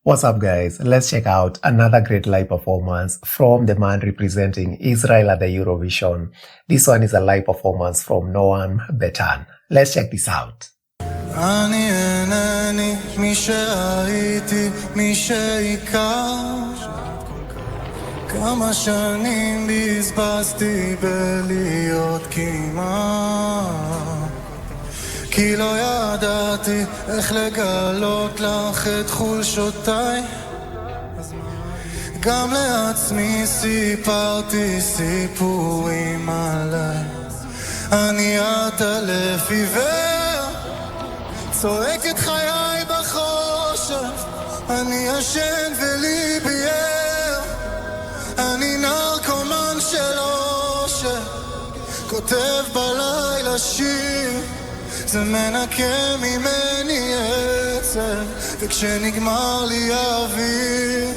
What's up, guys? Let's check out another great live performance from the man representing Israel at the Eurovision. This one is a live performance from Noam Betan. Let's check this out. אני אינני מי שהייתי, מי שהכרת. כמה שנים בזבזתי בלהיות כמעט, כי לא ידעתי איך לגלות לך את חולשותיי. גם לעצמי סיפרתי סיפורים עליי. אני עטלף עיוור, צועק את חיי בחושך. אני ישן וליבי ער, אני נרקומן של אושר, כותב בלילה שיר, זה מנקה ממני עצב, וכשנגמר לי האוויר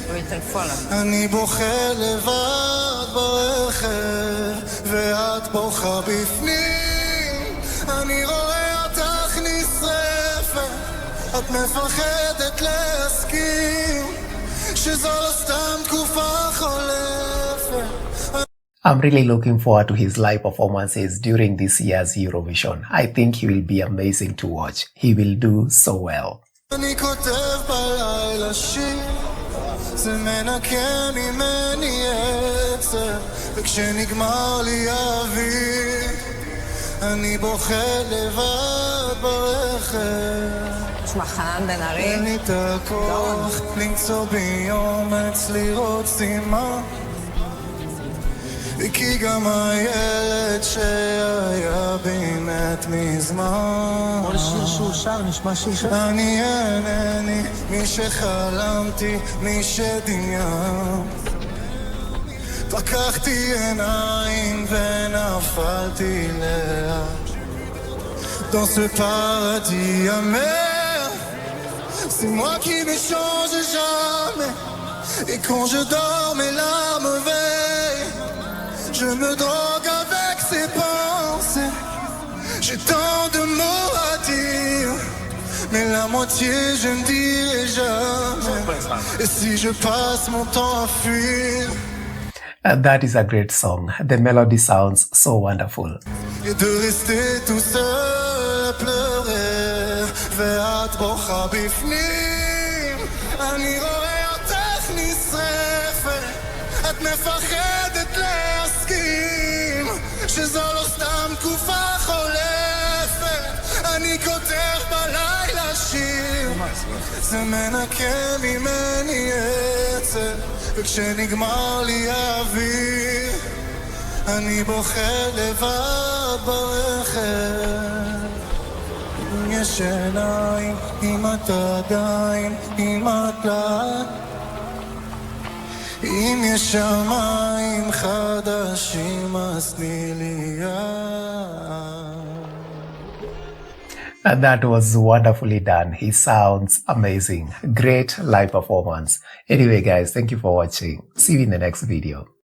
אני בוכה לבד ברכב, ואת בוכה בפנים. אני רואה אותך נשרפת, את מפחדת להסכים שזו לא סתם תקופה חולפת. I'm really looking forward to his live performances during this year's Eurovision. I think he will be amazing to watch. He will do so well. אני כותב בלילה שיר, זה מנקה ממני עצב, וכשנגמר לי האוויר אני בוכה לבד ברכב. נשמע חנן בן ארי. אין לי את הכוח למצוא בי אומץ לראות סימן, כי גם הילד שהיה בי מת מזמן. כל שיר שהוא שר נשמע שיר שר. אני אינני מי שחלמתי, מי שדמיינתי. פקחתי עיניים ונפלתי לאט. Dans ce paradis amer, c'est moi qui ne change jamais. Et quand je dors mes larmes veillent, je me drogue avec ces pensées. J'ai tant de mots à dire, mais la moitié je ne dirai jamais. Et si je passe mon temps à fuir, That is a great song. The melody sounds so wonderful. et de rester tout seul à pleurer, ואת בוכה בפנים. אני רואה אותך נשרפת, את מפחדת להסכים שזו לא סתם תקופה חולפת. אני כותב בלילה שיר, זה מנקה ממני עצב, וכשנגמר לי האוויר אני בוכה לבד ברכב. אם יש עיניים, אם את עדיין, אם את לאט, אם יש שמיים חדשים אז תני לי יד. And that was wonderfully done. He sounds amazing. Great live performance. Anyway, guys, thank you for watching. See you in the next video.